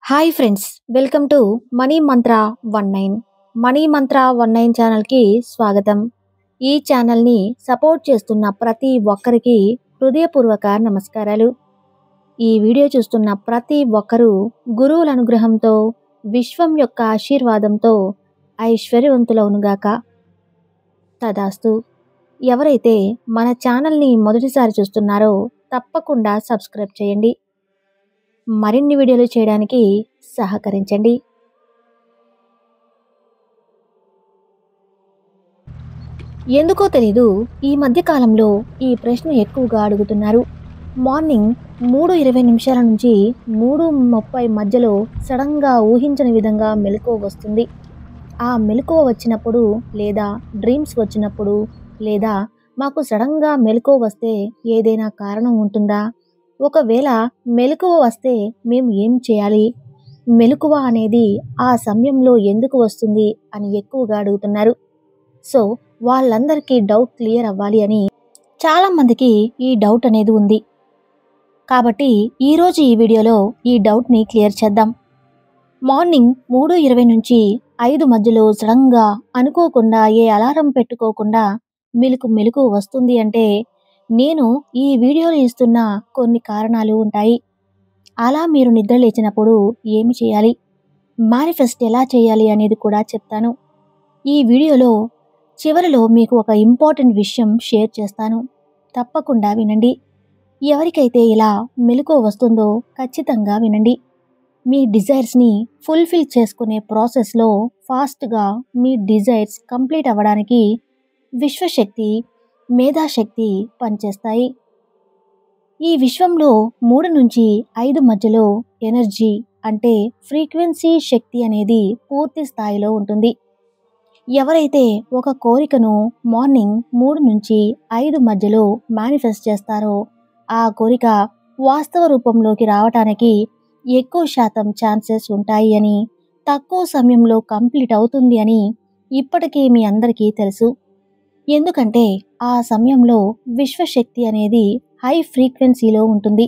Hi friends, welcome to money Mantra 19. Money మంత్ర 19 ఛానల్కి స్వాగతం. ఈ ఛానల్ని సపోర్ట్ చేస్తున్న ప్రతి ఒక్కరికి హృదయపూర్వక నమస్కారాలు. ఈ వీడియో చూస్తున్న ప్రతి ఒక్కరూ గురువుల అనుగ్రహంతో, విశ్వం యొక్క ఆశీర్వాదంతో ఐశ్వర్యవంతులవునుగాక. తదాస్తు. ఎవరైతే మన ఛానల్ని మొదటిసారి చూస్తున్నారో తప్పకుండా సబ్స్క్రైబ్ చేయండి. మరిన్ని వీడియోలు చేయడానికి సహకరించండి. ఎందుకో తెలీదు, ఈ మధ్య కాలంలో ఈ ప్రశ్న ఎక్కువగా అడుగుతున్నారు. మార్నింగ్ 3:20 నుంచి 3:30 మధ్యలో సడన్గా ఊహించని విధంగా మెలకువ వస్తుంది. ఆ మెలకువ వచ్చినప్పుడు, లేదా డ్రీమ్స్ వచ్చినప్పుడు, లేదా మాకు సడన్గా మెలకువ వస్తే ఏదైనా కారణం ఉంటుందా? ఒకవేళ మెలకువ వస్తే మేము ఏం చేయాలి? మెలకువ అనేది ఆ సమయంలో ఎందుకు వస్తుంది అని ఎక్కువగా అడుగుతున్నారు. సో వాళ్ళందరికీ డౌట్ క్లియర్ అవ్వాలి అని చాలామందికి ఈ డౌట్ అనేది ఉంది. కాబట్టి ఈరోజు ఈ వీడియోలో ఈ డౌట్ని క్లియర్ చేద్దాం. మార్నింగ్ 3:20 నుంచి 5 మధ్యలో సడన్గా అనుకోకుండా, ఏ అలారం పెట్టుకోకుండా మెలకువ వస్తుంది అంటే నేను ఈ వీడియోలో ఇస్తున్న కొన్ని కారణాలు ఉంటాయి. అలా మీరు నిద్ర లేచినప్పుడు ఏమి చేయాలి, మేనిఫెస్ట్ ఎలా చేయాలి అనేది కూడా చెప్తాను. ఈ వీడియోలో చివరిలో మీకు ఒక ఇంపార్టెంట్ విషయం షేర్ చేస్తాను. తప్పకుండా వినండి. ఎవరికైతే ఇలా మెలకువ వస్తుందో ఖచ్చితంగా వినండి. మీ డిజైర్స్ని ఫుల్ఫిల్ చేసుకునే ప్రాసెస్లో ఫాస్ట్గా మీ డిజైర్స్ కంప్లీట్ అవ్వడానికి విశ్వశక్తి, మేధాశక్తి పనిచేస్తాయి. ఈ విశ్వంలో 3 నుంచి 5 మధ్యలో ఎనర్జీ అంటే ఫ్రీక్వెన్సీ శక్తి అనేది పూర్తి స్థాయిలో ఉంటుంది. ఎవరైతే ఒక కోరికను మార్నింగ్ 3 నుంచి 5 మధ్యలో మేనిఫెస్ట్ చేస్తారో ఆ కోరిక వాస్తవ రూపంలోకి రావటానికి ఎక్కువ శాతం ఛాన్సెస్ ఉంటాయి అని, తక్కువ సమయంలో కంప్లీట్ అవుతుంది అని ఇప్పటికీ మీ అందరికీ తెలుసు. ఎందుకంటే ఆ సమయంలో విశ్వశక్తి అనేది హై ఫ్రీక్వెన్సీలో ఉంటుంది.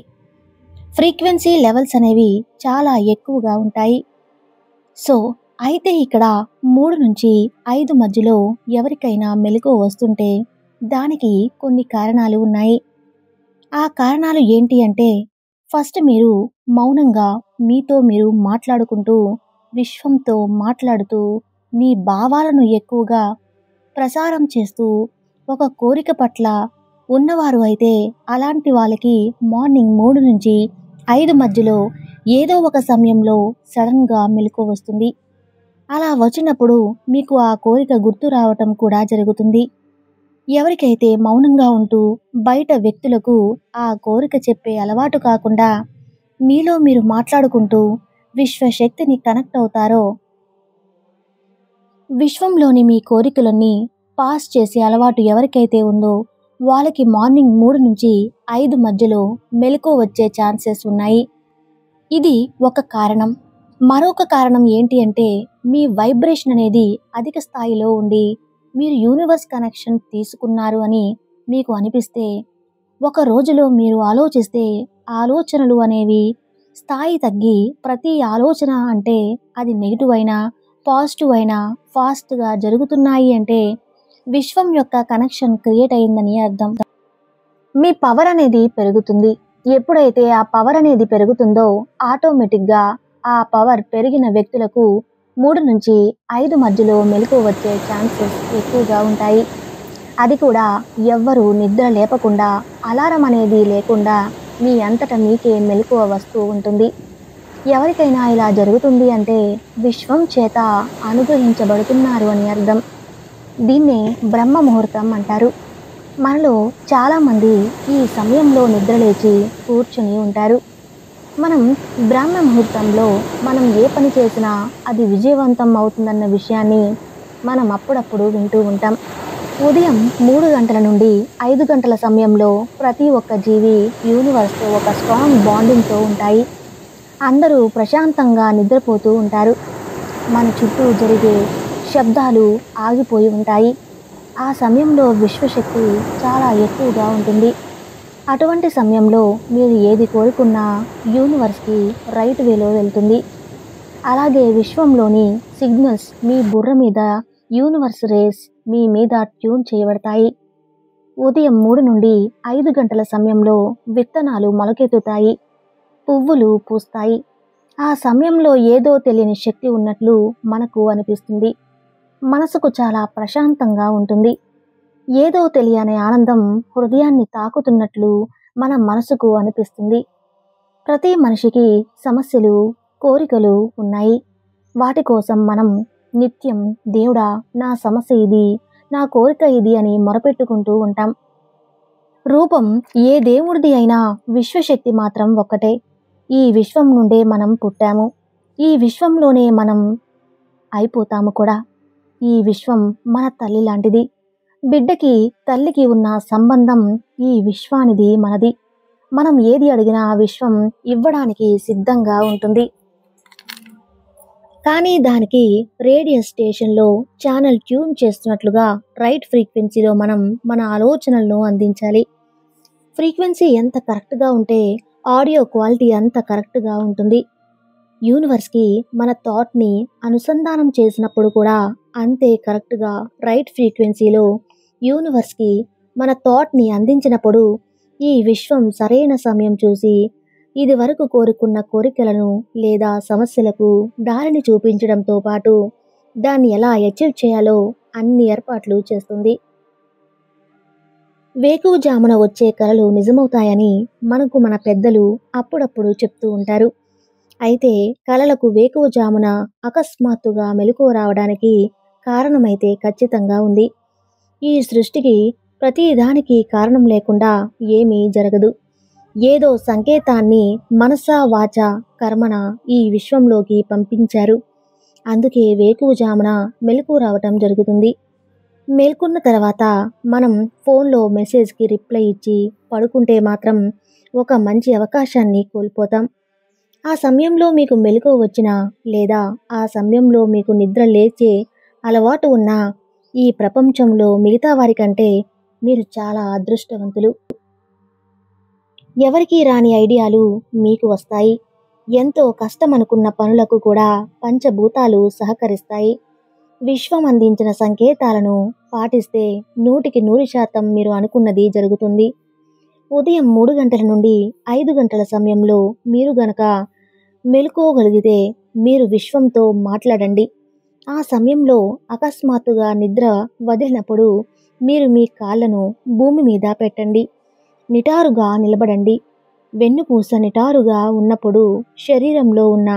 ఫ్రీక్వెన్సీ లెవెల్స్ అనేవి చాలా ఎక్కువగా ఉంటాయి. సో అయితే ఇక్కడ 3 నుంచి 5 మధ్యలో ఎవరికైనా మెలకువ వస్తుంటే దానికి కొన్ని కారణాలు ఉన్నాయి. ఆ కారణాలు ఏంటి అంటే, ఫస్ట్ మీరు మౌనంగా మీతో మీరు మాట్లాడుకుంటూ, విశ్వంతో మాట్లాడుతూ, మీ భావాలను ఎక్కువగా ప్రసారం చేస్తూ ఒక కోరిక పట్ల ఉన్నవారు అయితే అలాంటి వాళ్ళకి మార్నింగ్ 3 నుంచి 5 మధ్యలో ఏదో ఒక సమయంలో సడన్గా మెలకువ వస్తుంది. అలా వచ్చినప్పుడు మీకు ఆ కోరిక గుర్తు రావటం కూడా జరుగుతుంది. ఎవరికైతే మౌనంగా ఉంటూ బయట వ్యక్తులకు ఆ కోరిక చెప్పే అలవాటు కాకుండా మీలో మీరు మాట్లాడుకుంటూ విశ్వశక్తిని కనెక్ట్ అవుతారో, విశ్వంలోని మీ కోరికలన్నీ పాస్ చేసే అలవాటు ఎవరికైతే ఉందో వాళ్ళకి మార్నింగ్ 3 నుంచి 5 మధ్యలో మెలకువ వచ్చే ఛాన్సెస్ ఉన్నాయి. ఇది ఒక కారణం. మరొక కారణం ఏంటి అంటే, మీ వైబ్రేషన్ అనేది అధిక స్థాయిలో ఉండి మీరు యూనివర్స్ కనెక్షన్ తీసుకున్నారు అని మీకు అనిపిస్తే, ఒక రోజులో మీరు ఆలోచిస్తే ఆలోచనలు అనేవి స్థాయి తగ్గి, ప్రతి ఆలోచన అంటే అది నెగిటివ్ అయినా పాజిటివ్ అయినా ఫాస్ట్గా జరుగుతున్నాయి అంటే విశ్వం యొక్క కనెక్షన్ క్రియేట్ అయిందని అర్థం. మీ పవర్ అనేది పెరుగుతుంది. ఎప్పుడైతే ఆ పవర్ అనేది పెరుగుతుందో ఆటోమేటిక్గా ఆ పవర్ పెరిగిన వ్యక్తులకు 3 నుంచి 5 మధ్యలో మెలకువ వచ్చే ఛాన్సెస్ ఎక్కువగా ఉంటాయి. అది కూడా ఎవ్వరూ నిద్ర లేపకుండా, అలారం అనేది లేకుండా మీ అంతట మీకే మెలకువ వస్తూ ఉంటుంది. ఎవరికైనా ఇలా జరుగుతుంది అంటే విశ్వం చేత అనుగ్రహించబడుతున్నారు అని అర్థం. దీన్నే బ్రహ్మ ముహూర్తం అంటారు. మనలో చాలామంది ఈ సమయంలో నిద్రలేచి కూర్చుని ఉంటారు. మనం బ్రహ్మ ముహూర్తంలో మనం ఏ పని చేసినా అది విజయవంతం అవుతుందన్న విషయాన్ని మనం అప్పుడప్పుడు వింటూ ఉంటాం. ఉదయం 3 గంటల నుండి 5 గంటల సమయంలో ప్రతి ఒక్క జీవి యూనివర్స్తో ఒక స్ట్రాంగ్ బాండింగ్తో ఉంటాయి. అందరూ ప్రశాంతంగా నిద్రపోతూ ఉంటారు. మన చుట్టూ జరిగే శబ్దాలు ఆగిపోయి ఉంటాయి. ఆ సమయంలో విశ్వశక్తి చాలా ఎక్కువగా ఉంటుంది. అటువంటి సమయంలో మీరు ఏది కోరుకున్నా యూనివర్స్కి రైట్ వేలో వెళ్తుంది. అలాగే విశ్వంలోని సిగ్నల్స్ మీ బుర్ర మీద, యూనివర్స్ రేస్ మీ మీద ట్యూన్ చేయబడతాయి. ఉదయం 3 నుండి 5 గంటల సమయంలో విత్తనాలు మొలకెత్తుతాయి, పువ్వులు పూస్తాయి. ఆ సమయంలో ఏదో తెలియని శక్తి ఉన్నట్లు మనకు అనిపిస్తుంది. మనసుకు చాలా ప్రశాంతంగా ఉంటుంది. ఏదో తెలియని ఆనందం హృదయాన్ని తాకుతున్నట్లు మన మనసుకు అనిపిస్తుంది. ప్రతి మనిషికి సమస్యలు, కోరికలు ఉన్నాయి. వాటి కోసం మనం నిత్యం దేవుడా, నా సమస్య ఇది, నా కోరిక ఇది అని మొరపెట్టుకుంటూ ఉంటాం. రూపం ఏ దేవుడిది అయినా విశ్వశక్తి మాత్రం ఒక్కటే. ఈ విశ్వం నుండే మనం పుట్టాము. ఈ విశ్వంలోనే మనం అయిపోతాము కూడా. ఈ విశ్వం మన తల్లి లాంటిది. బిడ్డకి తల్లికి ఉన్న సంబంధం ఈ విశ్వానిది మనది. మనం ఏది అడిగినా ఆ విశ్వం ఇవ్వడానికి సిద్ధంగా ఉంటుంది. కానీ దానికి రేడియో స్టేషన్లో ఛానల్ ట్యూన్ చేస్తున్నట్లుగా రైట్ ఫ్రీక్వెన్సీలో మనం మన ఆలోచనలను అందించాలి. ఫ్రీక్వెన్సీ ఎంత కరెక్ట్గా ఉంటే ఆడియో క్వాలిటీ అంత కరెక్ట్గా ఉంటుంది. యూనివర్స్కి మన థాట్ని అనుసంధానం చేసినప్పుడు కూడా అంతే కరెక్ట్గా రైట్ ఫ్రీక్వెన్సీలో యూనివర్స్కి మన థాట్ని అందించినప్పుడు ఈ విశ్వం సరైన సమయం చూసి ఇది వరకు కోరుకున్న కోరికలను లేదా సమస్యలకు దారిని చూపించడంతో పాటు దాన్ని ఎలా అచీవ్ చేయాలో అన్ని ఏర్పాట్లు చేస్తుంది. వేకువజామున వచ్చే కలలు నిజమవుతాయని మనకు మన పెద్దలు అప్పుడప్పుడు చెప్తూ ఉంటారు. అయితే కలలకు వేకువజామున అకస్మాత్తుగా మెలకువ రావడానికి కారణమైతే ఖచ్చితంగా ఉంది. ఈ సృష్టికి ప్రతి దానికి కారణం లేకుండా ఏమీ జరగదు. ఏదో సంకేతాన్ని మనసా వాచ కర్మణ ఈ విశ్వంలోకి పంపించారు. అందుకే వేకువజామున మెలకువ రావటం జరుగుతుంది. మేల్కొన్న తర్వాత మనం ఫోన్లో మెసేజ్కి రిప్లై ఇచ్చి పడుకుంటే మాత్రం ఒక మంచి అవకాశాన్ని కోల్పోతాం. ఆ సమయంలో మీకు మెలకువ వచ్చినా లేదా ఆ సమయంలో మీకు నిద్ర లేచే అలవాటు ఉన్నా ఈ ప్రపంచంలో మిగతా వారికంటే మీరు చాలా అదృష్టవంతులు. ఎవరికీ రాని ఐడియాలు మీకు వస్తాయి. ఎంతో కష్టమనుకున్న పనులకు కూడా పంచభూతాలు సహకరిస్తాయి. విశ్వం అందించిన సంకేతాలను పాటిస్తే 100% మీరు అనుకున్నది జరుగుతుంది. ఉదయం 3 గంటల నుండి 5 గంటల సమయంలో మీరు గనక మెలుకోగలిగితే మీరు విశ్వంతో మాట్లాడండి. ఆ సమయంలో అకస్మాత్తుగా నిద్ర వదిలినప్పుడు మీరు మీ కాళ్ళను భూమి మీద పెట్టండి. నిటారుగా నిలబడండి. వెన్నుపూస నిటారుగా ఉన్నప్పుడు శరీరంలో ఉన్న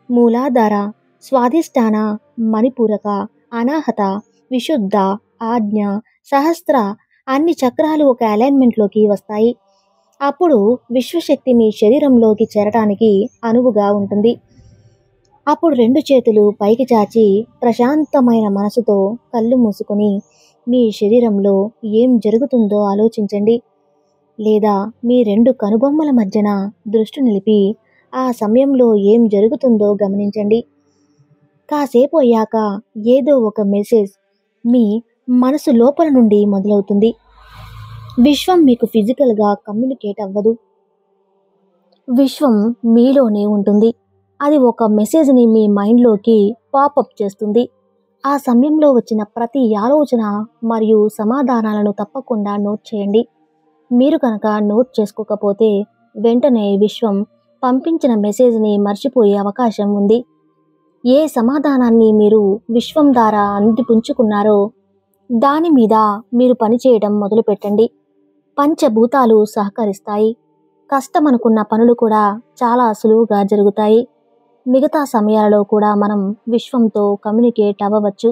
మూలాధార, స్వాధిష్టాన, మణిపూరక, అనాహత, విశుద్ధ, ఆజ్ఞ, సహస్ర అన్ని చక్రాలు ఒక అలైన్మెంట్లోకి వస్తాయి. అప్పుడు విశ్వశక్తి మీ శరీరంలోకి చేరటానికి అనువుగా ఉంటుంది. అప్పుడు 2 చేతులు పైకి చాచి ప్రశాంతమైన మనసుతో కళ్ళు మూసుకొని మీ శరీరంలో ఏం జరుగుతుందో ఆలోచించండి. లేదా మీ 2 కనుబొమ్మల మధ్యన దృష్టి నిలిపి ఆ సమయంలో ఏం జరుగుతుందో గమనించండి. కాసేపు అయ్యాక ఏదో ఒక మెసేజ్ మీ మనసు లోపల నుండి మొదలవుతుంది. విశ్వం మీకు ఫిజికల్గా కమ్యూనికేట్ అవ్వదు. విశ్వం మీలోనే ఉంటుంది. అది ఒక మెసేజ్ని మీ మైండ్లోకి పాపప్ చేస్తుంది. ఆ సమయంలో వచ్చిన ప్రతి ఆలోచన మరియు సమాధానాలను తప్పకుండా నోట్ చేయండి. మీరు కనుక నోట్ చేసుకోకపోతే వెంటనే విశ్వం పంపించిన మెసేజ్ని మర్చిపోయే అవకాశం ఉంది. ఏ సమాధానాన్ని మీరు విశ్వం ద్వారా అందిపుంచుకున్నారో దాని మీద మీరు పనిచేయడం మొదలుపెట్టండి. పంచభూతాలు సహకరిస్తాయి. కష్టమనుకున్న పనులు కూడా చాలా సులువుగా జరుగుతాయి. మిగతా సమయాలలో కూడా మనం విశ్వంతో కమ్యూనికేట్ అవ్వవచ్చు.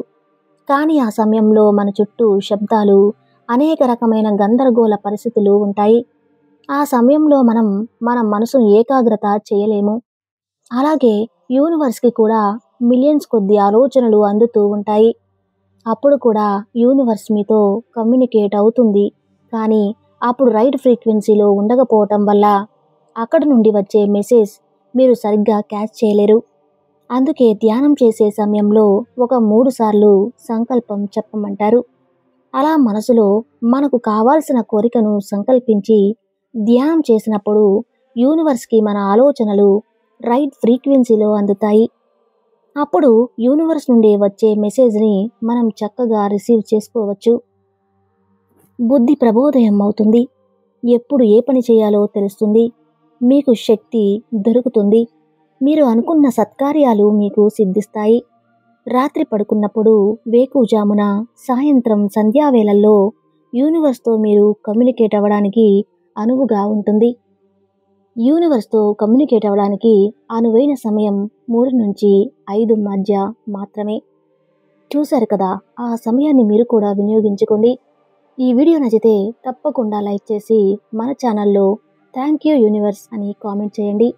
కానీ ఆ సమయంలో మన చుట్టూ శబ్దాలు, అనేక రకమైన గందరగోళ పరిస్థితులు ఉంటాయి. ఆ సమయంలో మనం మన మనసును ఏకాగ్రత చేయలేము. అలాగే యూనివర్స్కి కూడా మిలియన్స్ కొద్ది ఆలోచనలు అందుతూ ఉంటాయి. అప్పుడు కూడా యూనివర్స్ మీతో కమ్యూనికేట్ అవుతుంది. కానీ అప్పుడు రైట్ ఫ్రీక్వెన్సీలో ఉండకపోవటం వల్ల అక్కడి నుండి వచ్చే మెసేజ్ మీరు సరిగ్గా క్యాచ్ చేయలేరు. అందుకే ధ్యానం చేసే సమయంలో ఒక 3 సార్లు సంకల్పం చెప్పమంటారు. అలా మనసులో మనకు కావాల్సిన కోరికను సంకల్పించి ధ్యానం చేసినప్పుడు యూనివర్స్కి మన ఆలోచనలు రైట్ ఫ్రీక్వెన్సీలో అందుతాయి. అప్పుడు యూనివర్స్ నుండి వచ్చే మెసేజ్ని మనం చక్కగా రిసీవ్ చేసుకోవచ్చు. బుద్ధి ప్రబోధయం అవుతుంది. ఎప్పుడు ఏ పని చేయాలో తెలుస్తుంది. మీకు శక్తి దొరుకుతుంది. మీరు అనుకున్న సత్కార్యాలు మీకు సిద్ధిస్తాయి. రాత్రి పడుకున్నప్పుడు, వేకువజామున, సాయంత్రం సంధ్యావేళల్లో యూనివర్స్తో మీరు కమ్యూనికేట్ అవ్వడానికి అనువుగా ఉంటుంది. యూనివర్స్తో కమ్యూనికేట్ అవ్వడానికి అనువైన సమయం 3 నుంచి 5 మధ్య మాత్రమే. చూశారు కదా, ఆ సమయాన్ని మీరు కూడా వినియోగించుకోండి. ఈ వీడియో నచ్చితే తప్పకుండా లైక్ చేసి మన ఛానల్లో థ్యాంక్ యూ యూనివర్స్ అని కామెంట్ చేయండి.